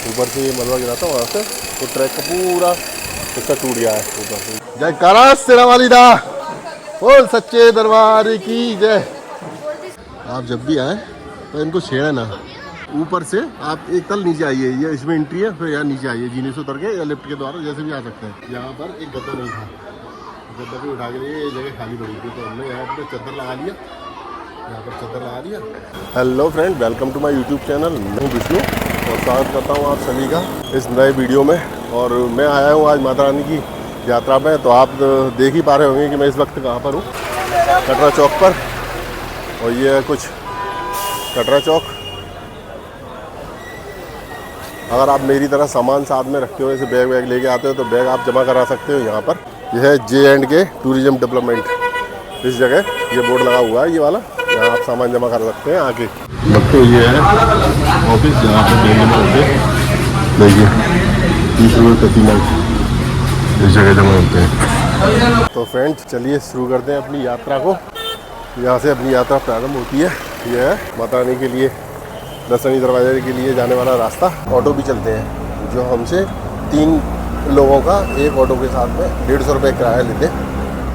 ऊपर से ये मलबा गिरा था वहाँ से, तो ट्रैक का पूरा हिस्सा टूट गया है ऊपर से। जय कारा शेरा वाली दा, बोल सच्चे दरबार की जय। आप जब भी आए तो इनको छेड़े ना, ऊपर से आप एक तल नीचे आइए, ये इसमें एंट्री है, फिर यहाँ नीचे आइए जीने से उतर के या लिफ्ट के द्वारा जैसे भी आ सकते हैं। यहाँ पर एक गद्दा नहीं था, गद्दा भी उठा के लिए ये जगह खाली पड़ी थी, तो हमने यहाँ पर चादर लगा लिया, यहाँ पर चादर लगा दिया। Hello friend, welcome to my YouTube channel. मैं विष्णु और स्वागत करता हूँ आप सभी का इस नए वीडियो में। और मैं आया हूँ आज माता रानी की यात्रा में। तो आप देख ही पा रहे होंगे कि मैं इस वक्त कहाँ पर हूँ, कटरा चौक पर। और ये है कुछ कटरा चौक। अगर आप मेरी तरह सामान साथ में रखते हो, जैसे बैग वैग लेके आते हो, तो बैग आप जमा करा सकते हो यहाँ पर। यह है J&K टूरिज्म डेवलपमेंट, इस जगह ये बोर्ड लगा हुआ है, ये वाला, यहाँ आप सामान जमा कर सकते हैं आके। तो ये है ऑफिस जहाँ पर बैग जमा होते हैं। देखिए 30 रुपये प्रति मिनट इस जगह जमा होते हैं। तो फ्रेंड्स चलिए शुरू करते हैं अपनी यात्रा को। यहाँ से अपनी यात्रा प्रारंभ होती है। यह है माता रानी के लिए दर्शनी दरवाजे के लिए जाने वाला रास्ता। ऑटो भी चलते हैं जो हमसे 3 लोगों का एक ऑटो के साथ में 150 रुपये किराया लेते हैं,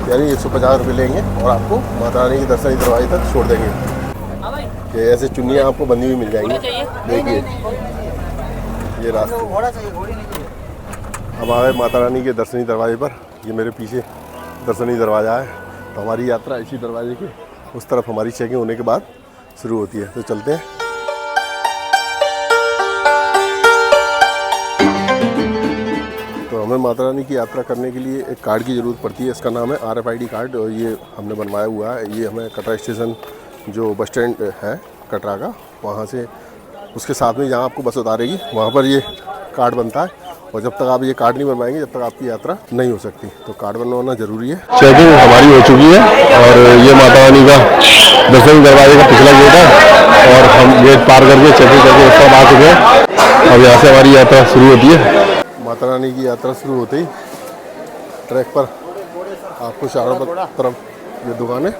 यानी 150 रुपये लेंगे और आपको माता रानी की दर्शनी दरवाजे तक छोड़ देंगे। ये ऐसे चुन्नियाँ आपको बंधी हुई मिल जाएंगी। देखिए ये रास्ता। हम आ गए माता रानी के दर्शनी दरवाजे पर। ये मेरे पीछे दर्शनी दरवाज़ा है। तो हमारी यात्रा इसी दरवाजे के उस तरफ हमारी चेकिंग होने के बाद शुरू होती है। तो चलते हैं। तो हमें माता रानी की यात्रा करने के लिए एक कार्ड की ज़रूरत पड़ती है। इसका नाम है RFID कार्ड, और ये हमने बनवाया हुआ है। ये हमें कटरा स्टेशन जो बस स्टैंड है कटरा का, वहाँ से उसके साथ में जहाँ आपको बस उतारेगी वहाँ पर ये कार्ड बनता है। और जब तक आप ये कार्ड नहीं बनवाएंगे, जब तक आपकी यात्रा नहीं हो सकती। तो कार्ड बनवाना ज़रूरी है। चेकिंग हमारी हो चुकी है और ये माता रानी का दर्शन दरवाजे का पिछला गेट है, और हम गेट पार करके चेकिंग करके उस पर आ चुके हैं। अब यहाँ से हमारी यात्रा शुरू होती है। माता रानी की यात्रा शुरू होते ही ट्रैक पर आपको चारों तरफ ये दुकान है,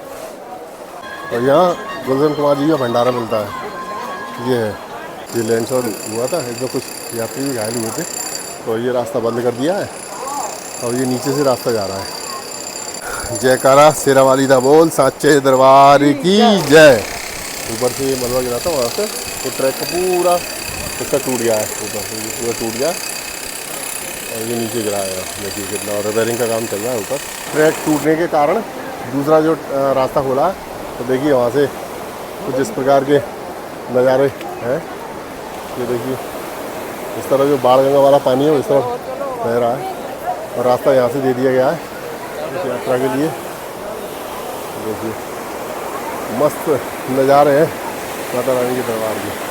और यहाँ गुलशन कुमार जी का भंडारा मिलता है। ये है, ये लैंडस्लाइड हुआ था, इसमें कुछ यात्री भी घायल हुए थे, तो ये रास्ता बंद कर दिया है और ये नीचे से रास्ता जा रहा है। जयकारा शेरा वाली दा, बोल सच्चे दरबार की जय। ऊपर से ये मलबा गिरा था वहाँ से, तो ट्रैक का पूरा हिस्सा टूट गया है, ऊपर से पूरा टूट गया और ये नीचे गिराया। देखिए कितना, और रिपेयरिंग का काम चल रहा है ऊपर। ट्रैक टूटने के कारण दूसरा जो रास्ता खोला है, तो देखिए वहाँ से कुछ इस प्रकार के नज़ारे हैं। ये देखिए इस तरह जो बाढ़ गंगा वाला पानी है वो इस तरफ बह रहा है, और रास्ता यहाँ से दे दिया गया है इस यात्रा के लिए। देखिए मस्त नज़ारे हैं माता रानी के दरबार के।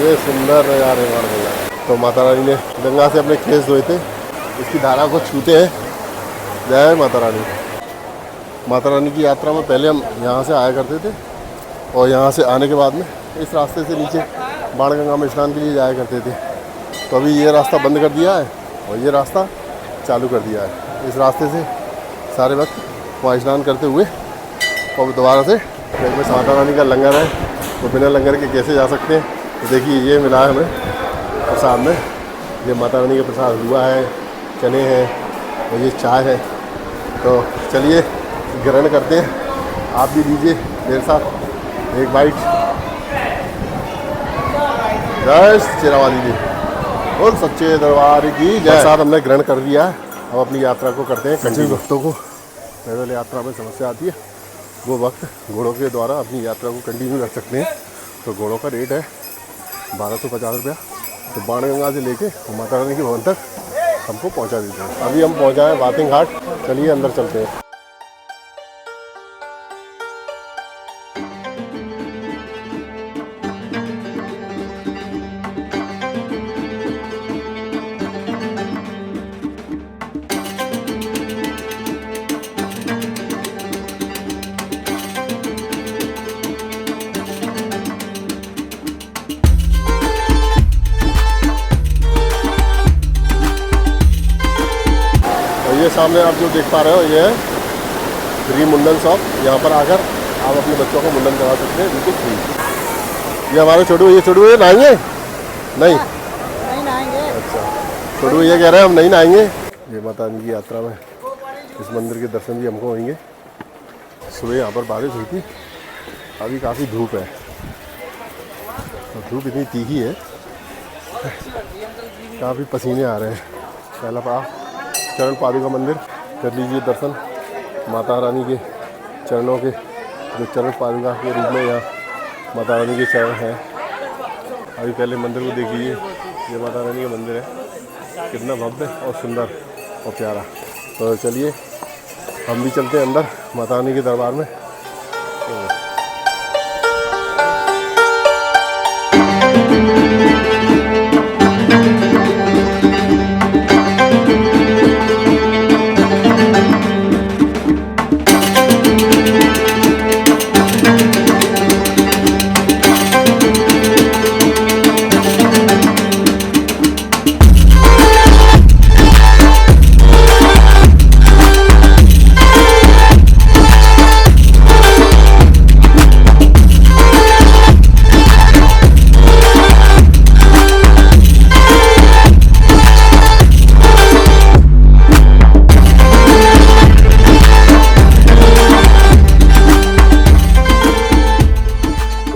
ये सुंदर नज़ारे मार गया। तो माता रानी ने गंगा से अपने केस धोए थे, इसकी धारा को छूते हैं। जय माता रानी। माता रानी की यात्रा में पहले हम यहाँ से आया करते थे, और यहाँ से आने के बाद में इस रास्ते से नीचे बाणगंगा में स्नान के लिए जाया करते थे। तो अभी ये रास्ता बंद कर दिया है और ये रास्ता चालू कर दिया है। इस रास्ते से सारे वक्त वहाँ स्नान करते हुए और दोबारा से ट्रैक में माता रानी का लंगर है, तो बिना लंगर के कैसे जा सकते हैं। तो देखिए ये मिला है हमें प्रसाद में, ये माता रानी का प्रसाद हुआ है, चने हैं और ये चाय है। तो चलिए ग्रहण करते हैं, आप भी लीजिए मेरे साथ एक बाइट। जय शेरा वाली जी, और सच्चे दरबार की जय। प्रसाद हमने ग्रहण कर दिया है। अब अपनी यात्रा को करते हैं। जिन भक्तों को पैदल यात्रा में समस्या आती है, वो वक्त घोड़ों के द्वारा अपनी यात्रा को कंटिन्यू रख सकते हैं। तो घोड़ों का रेट है 1250 रुपया। तो बाणगंगा से लेके माता रानी के भवन तक हमको पहुंचा देते हैं। अभी हम पहुंचा है बाथिंग घाट। चलिए अंदर चलते हैं। सामने आप जो देख पा रहे हो ये है फ्री मुंडन शॉप। यहाँ पर आकर आप अपने बच्चों को मुंडन करवा सकते हैं बिल्कुल फ्री। ये हमारे छोटू ये नहाएंगे नहीं नहाएंगे। अच्छा, छोटू ये कह रहे हैं हम नहीं नहाएंगे। ये माता रानी की यात्रा में इस मंदिर के दर्शन भी हमको होंगे। सुबह यहाँ पर बारिश हुई थी, अभी काफ़ी धूप है और धूप इतनी तीखी है काफ़ी पसीने आ रहे हैं। पहला पड़ाव चरण पादुका मंदिर कर लीजिए दर्शन। माता रानी के चरणों के जो चरण पादुका के रूप में यहाँ माता रानी के चरण हैं। अभी पहले मंदिर को देख लीजिए, ये माता रानी का मंदिर है, कितना भव्य और सुंदर और प्यारा। तो चलिए हम भी चलते हैं अंदर माता रानी के दरबार में।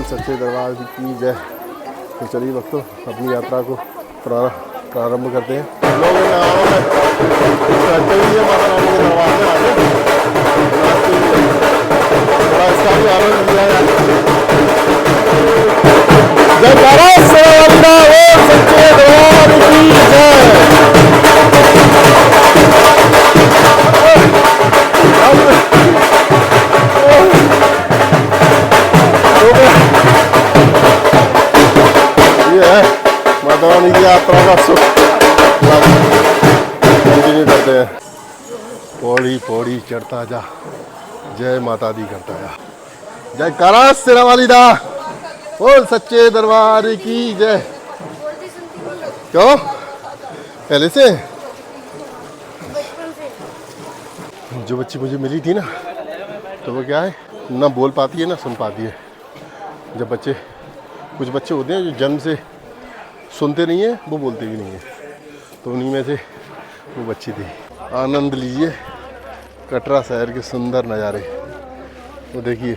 सच्चे दरबार की जय। तो चलिए भक्तों अपनी यात्रा को प्रारंभ करते हैं। लोग माता रानी के दरबार में आगे थोड़ा इसका भी आनंद लिया जाए। जयकारा सच्चे दरबार की जय। ये है माता रानी की यात्रा का सुख कंटिन्यू करते हैं। पौड़ी पौड़ी चढ़ता जा, जय माता दी करता जा। जयकारा शेरा वाली दा, बोल सच्चे दरबार की जय। क्यों पहले से जो बच्ची मुझे मिली थी ना, तो वो क्या है ना बोल पाती है ना सुन पाती है। जब बच्चे कुछ बच्चे होते हैं जो जन्म से सुनते नहीं है, वो बोलते भी नहीं है, तो उन्हीं में से वो बच्ची थी। आनंद लीजिए कटरा शहर के सुंदर नज़ारे। वो देखिए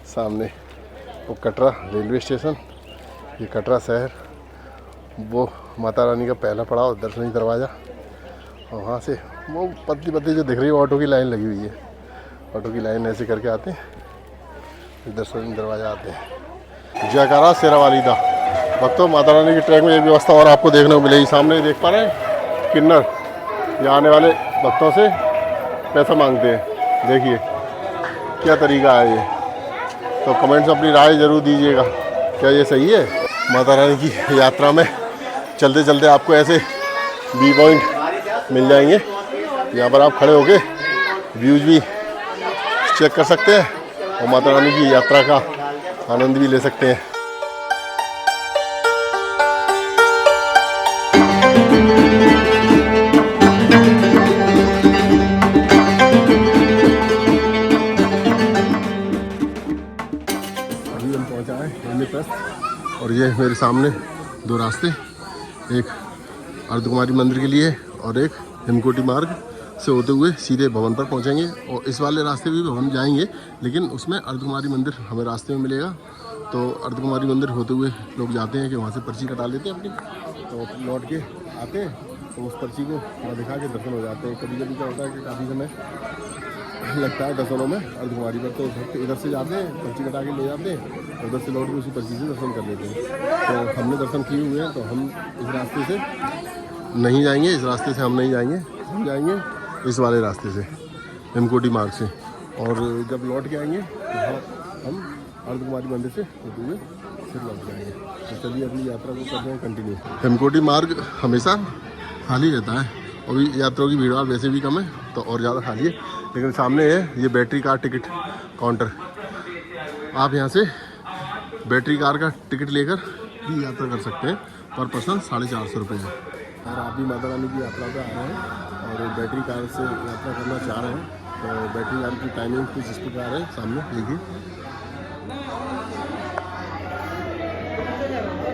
सामने वो कटरा रेलवे स्टेशन, ये कटरा शहर, वो माता रानी का पहला पड़ाव दर्शनी दरवाज़ा। और वहाँ से वो पतली पतली जो दिख रही है ऑटो की लाइन लगी हुई है, ऑटो की लाइन ऐसे करके आते हैं दर्शनी दरवाज़ा आते हैं। जयकारा शेरा वाली दा। भक्तों माता रानी की ट्रैक में एक व्यवस्था और आपको देखने को मिलेगी। सामने देख पा रहे हैं किन्नर, यहाँ आने वाले भक्तों से पैसा मांगते हैं। देखिए क्या तरीका है ये। तो कमेंट्स में अपनी राय ज़रूर दीजिएगा, क्या ये सही है। माता रानी की यात्रा में चलते चलते आपको ऐसे व्यू पॉइंट मिल जाएंगे, यहाँ पर आप खड़े होके व्यूज़ भी चेक कर सकते हैं और माता रानी की यात्रा का आनंद भी ले सकते हैं। अभी हम पहुंचा है इंद्रप्रस्थ और ये मेरे सामने दो रास्ते, एक अर्धकुमारी मंदिर के लिए और एक हिमकोटी मार्ग से होते हुए सीधे भवन पर पहुंचेंगे। और इस वाले रास्ते भी हम जाएंगे, लेकिन उसमें अर्धकुमारी मंदिर हमें रास्ते में मिलेगा। तो अर्धकुमारी मंदिर होते हुए लोग जाते हैं कि वहाँ से पर्ची कटा लेते हैं अपनी, तो लौट के आते हैं तो उस पर्ची को दिखा के दर्शन हो जाते हैं। कभी कभी क्या होता है कि काफ़ी समय लगता है दर्शनों में अर्धकुमारी पर, तो इधर से जाते हैं पर्ची कटा के ले जाते हैं, उधर से लौट के उसी पर्ची से दर्शन कर लेते हैं। तो हमने दर्शन किए हुए हैं, तो हम इस रास्ते से नहीं जाएंगे, इस रास्ते से हम नहीं जाएंगे, हम जाएंगे इस वाले रास्ते से हिमकोटी मार्ग से। और जब लौट के आएंगे तो हम अर्धकुमारी मंदिर से होते हुए फिर लौट जाएंगे। तो चलिए अपनी यात्रा को करते हैं कंटिन्यू। हिमकोटी मार्ग हमेशा खाली रहता है, और भी यात्रियों की भीड़ वैसे भी कम है तो और ज़्यादा खाली है। लेकिन सामने है ये बैटरी कार टिकट काउंटर, आप यहाँ से बैटरी कार का टिकट लेकर भी यात्रा कर सकते हैं। पर पर्सन 450 रुपये है। और आप भी माता रानी की यात्रा पर आ रहे हैं और बैटरी कार से यात्रा करना चाह रहे हैं। तो बैटरी कार की टाइमिंग कुछ इस प्रकार है, सामने देखिए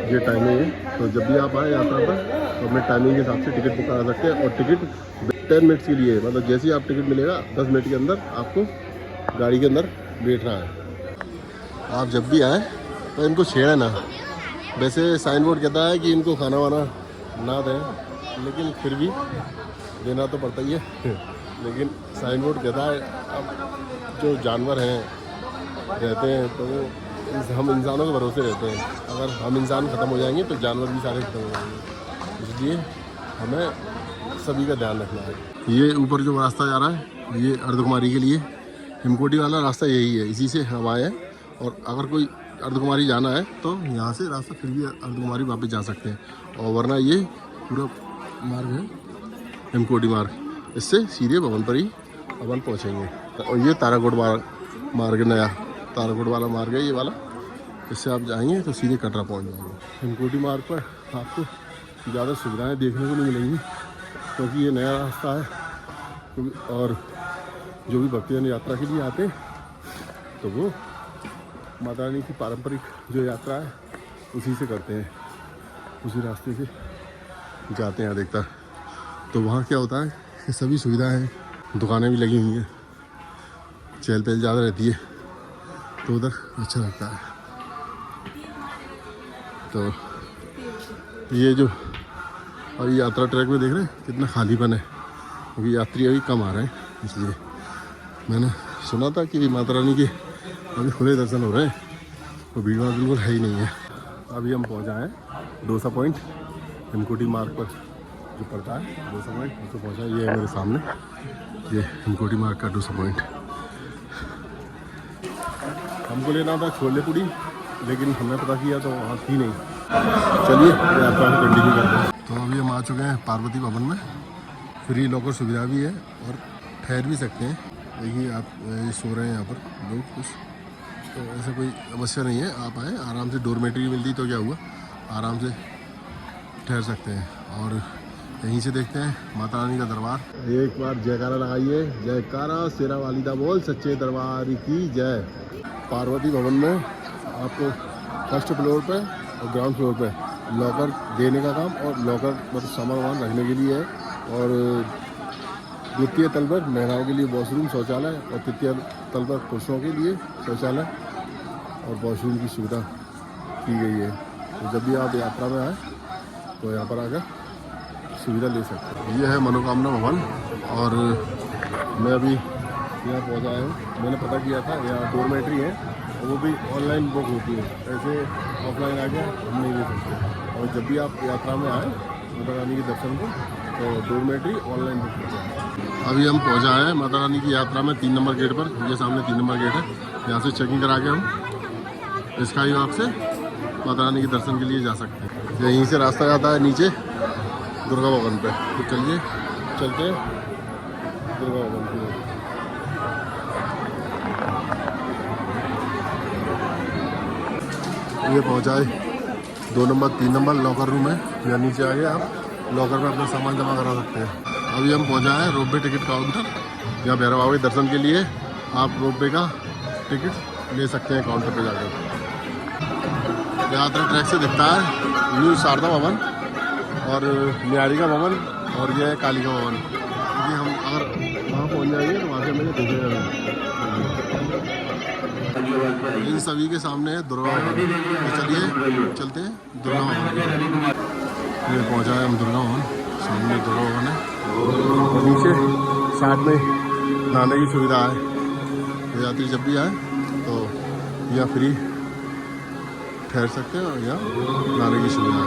ये टाइमिंग है। तो जब भी आप आए यात्रा पर तो अपने टाइमिंग के हिसाब से टिकट बुक करा सकते हैं। और टिकट 10 मिनट्स के लिए, मतलब जैसे ही आप टिकट मिलेगा 10 मिनट के अंदर आपको गाड़ी के अंदर बैठना है। आप जब भी आए तो इनको छेड़े ना। वैसे साइन बोर्ड कहता है कि इनको खाना वाना ना दें, लेकिन फिर भी देना तो पड़ता ही है। लेकिन साइन बोर्ड कहता है अब जो जानवर हैं रहते हैं तो वो हम इंसानों के भरोसे रहते हैं। अगर हम इंसान ख़त्म हो जाएंगे तो जानवर भी सारे ख़त्म हो जाएंगे, इसलिए हमें सभी का ध्यान रखना है। ये ऊपर जो रास्ता जा रहा है ये अर्धकुमारी के लिए, हिमकोटी वाला रास्ता यही है, इसी से हम आए हैं। और अगर कोई अर्धकुमारी जाना है तो यहाँ से रास्ता फिर भी अर्धकुमारी वापस जा सकते हैं, और वरना ये पूरा मार्ग है हिमकोटी मार्ग, इससे सीधे भवन पर ही अपन पहुँचेंगे। और ये ताराकोट मार्ग नया ताराकोट वाला मार्ग है ये वाला, इससे आप जाएंगे तो सीधे कटरा पहुँच जाएंगे। हिमकोटी मार्ग पर आपको ज़्यादा सुविधाएं देखने को नहीं मिलेंगी क्योंकि ये नया रास्ता है। और जो भी भक्तजन यात्रा के लिए आते हैं तो वो माता रानी की पारंपरिक जो यात्रा है उसी से करते हैं, उसी रास्ते से जाते हैं अधिकतर। तो वहाँ क्या होता है कि सभी सुविधाएं, दुकानें भी लगी हुई हैं, चहल पहल ज़्यादा रहती है, तो उधर अच्छा लगता है। तो ये जो अभी यात्रा ट्रैक में देख रहे हैं कितना खालीपन है, क्योंकि यात्री अभी कम आ रहे हैं। इसलिए मैंने सुना था कि माता रानी के अभी खुले दर्शन हो रहे हैं, तो भीड़ भाड़ बिल्कुल है ही नहीं है। अभी हम पहुंचा हैं डोसा पॉइंट, हिमकोटी मार्ग पर जो पड़ता है डोसा पॉइंट, उसको पहुंचा। ये है मेरे सामने, ये हिमकोटी मार्ग का डोसा पॉइंट। हमको लेना था छोले पूड़ी, लेकिन हमने पता किया तो वहाँ थी नहीं। चलिए यात्रा को कंटिन्यू करते हैं। तो अभी हम आ चुके हैं पार्वती भवन में। फ्री लॉकर सुविधा भी है और ठहर भी सकते हैं। देखिए आप सो रहे हैं यहाँ पर लोग कुछ, तो ऐसा कोई समस्या नहीं है। आप आए आराम से, डोरमेट्री मिलती तो क्या हुआ, आराम से ठहर सकते हैं। और यहीं से देखते हैं माता रानी का दरबार। एक बार जयकारा लगाइए, जयकारा शेरा वालिदा बोल सच्चे दरबार की जय। पार्वती भवन में आपको फर्स्ट फ्लोर पे और ग्राउंड फ्लोर पे लॉकर देने का काम, और लॉकर मतलब सामान वामान रखने के लिए है। और द्वितीय तल पर महिलाओं के लिए वॉशरूम शौचालय, और तृतीय तल पर पुरुषों के लिए शौचालय और वॉशरूम की सुविधा की गई है। तो जब भी आप यात्रा में आए तो यहाँ पर आकर सुविधा ले सकते हैं। ये है मनोकामना भवन, और मैं अभी यहाँ पहुँचा हूँ। मैंने पता किया था यहाँ डोरमेट्री है, वो भी ऑनलाइन बुक होती है, ऐसे ऑफलाइन आ गया हम नहीं ले सकते। और जब भी आप यात्रा में आए माता रानी के दर्शन को तो डोरमेट्री ऑनलाइन बुक होती है। अभी हम पहुँचा है माता रानी की यात्रा में 3 नंबर गेट पर। ये सामने 3 नंबर गेट है, यहाँ से चेकिंग करा के हम स्काई वॉक से माता रानी के दर्शन के लिए जा सकते हैं। यहीं से रास्ता जाता है नीचे दुर्गा भवन पे। तो चलिए चलते हैं दुर्गा भवन की ओर। ये पहुँचाए 2 नंबर 3 नंबर लॉकर रूम है, या नीचे आइए आप लॉकर में अपना सामान जमा करा सकते हैं। अभी हम पहुँचा है रोपवे टिकट काउंटर, यहाँ भैरव बाबा के दर्शन के लिए आप रोपवे का टिकट ले सकते हैं काउंटर पे जाकर। यात्रा ट्रैक से दिखता है न्यू शारदा भवन और निहारिका भवन, और ये है कालिका भवन। क्योंकि हम अगर वहाँ पहुँच जाएंगे तो वहाँ से मैंने देखेगा। इन सभी के सामने है दुर्गा भवन। तो चलिए चलते हैं दुर्गा भवन। ये पहुँचा है हम दुर्गा भवन, सामने दुर्गा भवन है, और नीचे साथ में नहाने की सुविधा है। तो यात्री जब भी आए तो यहाँ फ्री ठहर सकते हैं, और यहाँ नहाने की सुविधा है।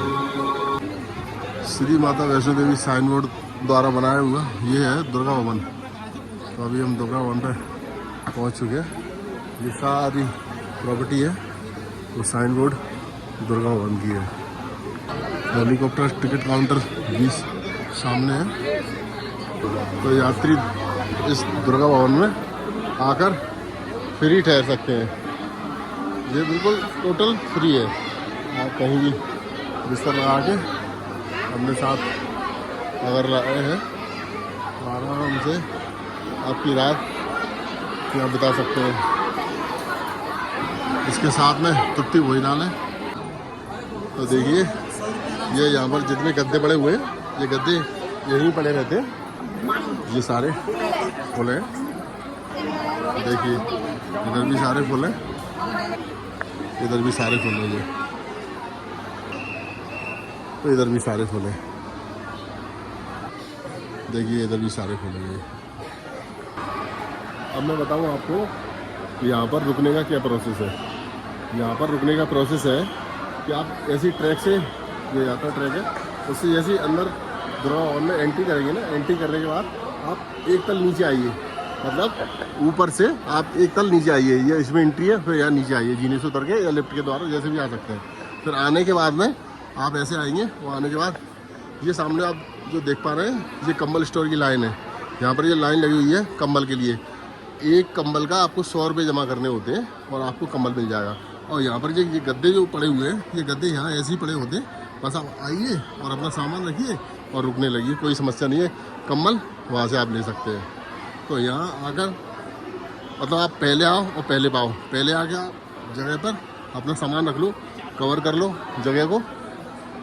श्री माता वैष्णो देवी साइन बोर्ड द्वारा बनाया हुआ ये है दुर्गा भवन। तो अभी हम दुर्गा भवन पर पहुँच चुके हैं। ये सारी प्रॉपर्टी है वो साइन बोर्ड दुर्गा भवन की है। हेलीकॉप्टर टिकट काउंटर भी सामने है। तो यात्री इस दुर्गा भवन में आकर फ्री ठहर सकते हैं। ये बिल्कुल टोटल फ्री है। आप कहीं भी बिस्तर लगा के अपने साथ अगर लाए हैं आराम से आपकी रात यहाँ बिता सकते हैं। इसके साथ में तृप्ति भोजनालय है। तो देखिए ये यहाँ पर जितने गद्दे पड़े हुए हैं, ये गद्दे यहीं पड़े रहते हैं। ये सारे फुल हैं, देखिए इधर भी सारे फुल हैं, इधर भी सारे फुल हैं, ये तो इधर भी सारे फुल हैं, देखिए इधर भी सारे फुल हैं। अब मैं बताऊँ आपको यहाँ पर रुकने का क्या प्रोसेस है। यहाँ पर रुकने का प्रोसेस है कि आप ऐसी ट्रैक से, जो यात्रा ट्रैक है उससे जैसे अंदर ग्राउंड में एंट्री करेंगे ना, एंट्री करने के बाद आप एक तल नीचे आइए, मतलब ऊपर से आप एक तल नीचे आइए, ये इसमें एंट्री है, फिर यहाँ नीचे आइए जीने से उतर के या लिफ्ट के द्वारा जैसे भी आ सकते हैं। फिर आने के बाद में आप ऐसे आएंगे, वो आने के बाद ये सामने आप जो देख पा रहे हैं ये कंबल स्टोर की लाइन है। यहाँ पर ये लाइन लगी हुई है कंबल के लिए। एक कंबल का आपको 100 रुपये जमा करने होते हैं और आपको कंबल मिल जाएगा। और यहाँ पर ये गद्दे जो पड़े हुए हैं, ये गद्दे यहाँ ऐसे ही पड़े होते हैं, बस आप आइए और अपना सामान रखिए और रुकने लगिए, कोई समस्या नहीं है। कंबल वहाँ से आप ले सकते हैं। तो यहाँ आकर मतलब आप पहले आओ और पहले पाओ, पहले आके आप जगह पर अपना सामान रख लो, कवर कर लो जगह को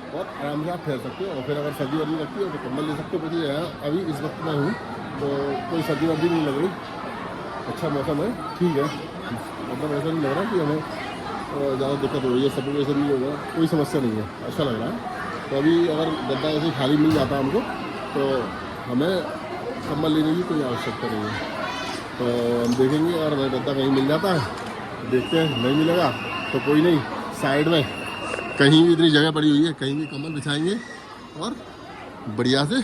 और आराम से आप ठहर सकते हो। और फिर अगर सर्दी वर्दी लगती है तो कंबल ले सकते हो। क्योंकि यहाँ अभी इस वक्त मैं हूँ तो कोई सर्दी वर्दी नहीं लग रही, अच्छा मौसम है, ठीक है, मतलब ऐसा नहीं लग रहा कि हमें ज़्यादा दिक्कत हो रही है, सफोकेशन नहीं होगा, कोई समस्या नहीं है, अच्छा लग रहा है। तो अभी अगर गद्दा ऐसे खाली मिल जाता हमको तो हमें कंबल लेने की कोई आवश्यकता नहीं है। तो हम देखेंगे अगर गद्दा कहीं मिल जाता है, देखते हैं, नहीं मिलेगा तो कोई नहीं, साइड में कहीं भी इतनी जगह पड़ी हुई है, कहीं भी कंबल बिछाएंगे और बढ़िया से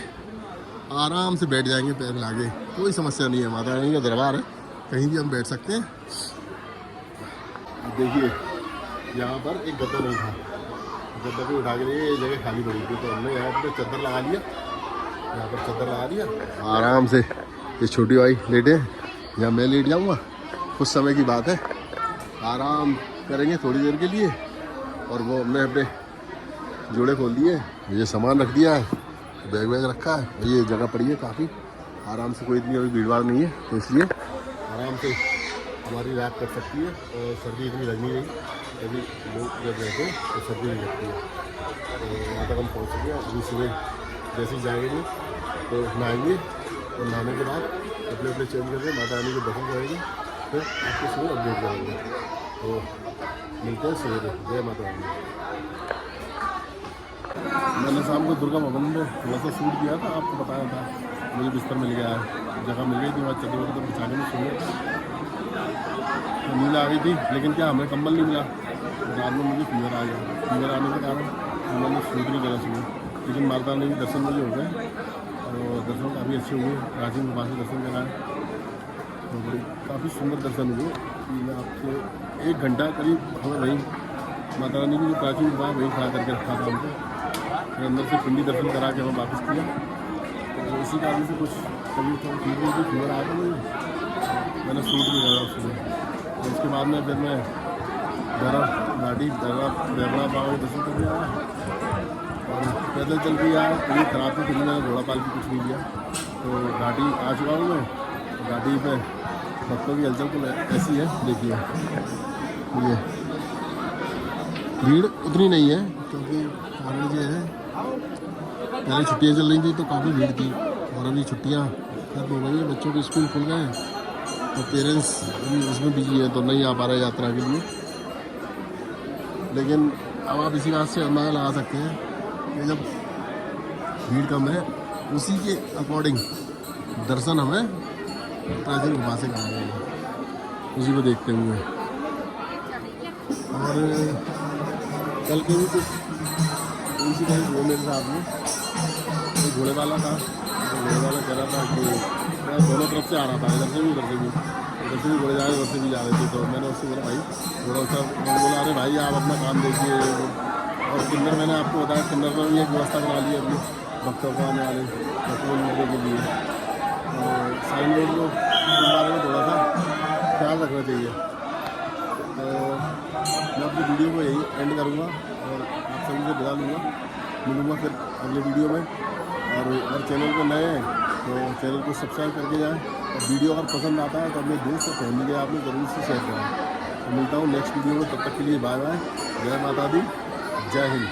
आराम से बैठ जाएंगे, पैर लागे, कोई समस्या नहीं है। माता रानी का दरबार है, कहीं भी हम बैठ सकते हैं। देखिए यहाँ पर एक गद्दा नहीं था, गद्दा को उठा के लिए ये जगह खाली पड़ी थी, तो हमने यहाँ पर चादर लगा लिया, यहाँ पर चादर लगा दिया, आराम से ये छोटी भाई लेटे या मैं लेट जाऊँगा, कुछ समय की बात है, आराम करेंगे थोड़ी देर के लिए। और वो हमने अपने जोड़े खोल दिए, ये सामान रख दिया है, बैग वैग रखा है, और ये जगह पड़ी है काफ़ी आराम से, कोई इतनी अभी भीड़ भाड़ नहीं है, तो इसलिए आराम से हमारी रात कर सकती है। और सर्दी इतनी लग नहीं रही, अभी लोग जब रहते हैं तो सर्दी नहीं लगती है। तो यहाँ तक हम पहुँच चुके हैं। अभी सुबह जैसे ही जाएंगे तो नहाएंगे और नहाने के बाद अपने अपने चेंज करके माता रानी के दर्शन करेंगे, फिर आपको सुबह अपडेट करेंगे। तो मिलते हैं सवेरे, जय माता रानी। मैंने शाम को दुर्गा भवन में थोड़ा सा शूट किया था, आपको बताया था, मुझे बिस्तर मिल गया है, जगह मिल गई थी, वहाँ चद्दर वगैरह बिछाने में सोने, नींद आ गई थी, लेकिन क्या हमें कंबल नहीं मिला। रात में मुझे फीवर आ गया, फीवर आने के कारण मैंने शूट नहीं करा सुबह, लेकिन माता रानी के दर्शन मुझे हो गए और दर्शन काफ़ी अच्छे हुए। प्राचीन गुफा से दर्शन कराए तो बड़ी काफ़ी सुंदर दर्शन हुए। मैं आपको 1 घंटा करीब हमें वहीं माता रानी की जो प्राचीन गुफा वहीं खड़ा करके रखा था हमको, फिर अंदर से पिंडी दर्शन करा के हमें वापस किया। तो इसी कारण से कुछ कभी थोड़ा फीवर आया था मुझे, मैंने शूट भी करा सुबह। तो उसके बाद में फिर मैं घाटी देवड़ा बाबा के दर्शन करके आया और पैदल चल के आया। कहीं खराब थी, फिर मैंने घोड़ा पाल के कुछ नहीं लिया, तो घाटी आ चुका हूँ मैं। घाटी पे भक्तों की हलचल तो ऐसी है, देखिए ये भीड़ उतनी नहीं है, क्योंकि कारण ये है पहले छुट्टियाँ चल रही थी तो काफ़ी भीड़ थी, और अभी छुट्टियाँ खत्म हो गई है, बच्चों के स्कूल खुल गए हैं, तो पेरेंट्स अभी उसमें बिजी है, तो नहीं आ पा रहे यात्रा के लिए। लेकिन अब आप इसी बात से अंदाजा लगा सकते हैं कि जब भीड़ कम है, उसी के अकॉर्डिंग दर्शन हमें प्राचीन गुफा से कराए हैं, उसी को देखते हुए। और कल के भी कुछ इसी टाइम हुआ मेरे साथ में, तो घोड़े वाला था, तो घोड़े वाला कह रहा था कि मैं दोनों तरफ से आ रहा था, इधर से भी उधर से भी घोड़े जा रहे, उधर से भी जा रहे थे। तो मैंने उससे बोला भाई थोड़ा सा, बोला अरे भाई आप अपना काम देखिए। और किन्नर मैंने आपको बताया, किन्नर में भी एक व्यवस्था बना ली है अपनी भक्तों को आने वाले भक्तों मिलने के लिए। साइन बोर्ड को इस बारे में थोड़ा सा ख्याल रखना चाहिए। तो मैं अपनी वीडियो को यही एंड करूँगा और आप सभी से बता लूँगा, मिलूँगा फिर अगले वीडियो में। और अगर चैनल पर नए हैं तो चैनल को सब्सक्राइब करके जाएँ, और वीडियो अगर पसंद आता है तो अपने दोस्त और फैमिली के आप लोग ज़रूर से शेयर करें। तो मिलता हूँ नेक्स्ट वीडियो में, तब तक के लिए बाय बाय, जय माता दी, जय हिंद।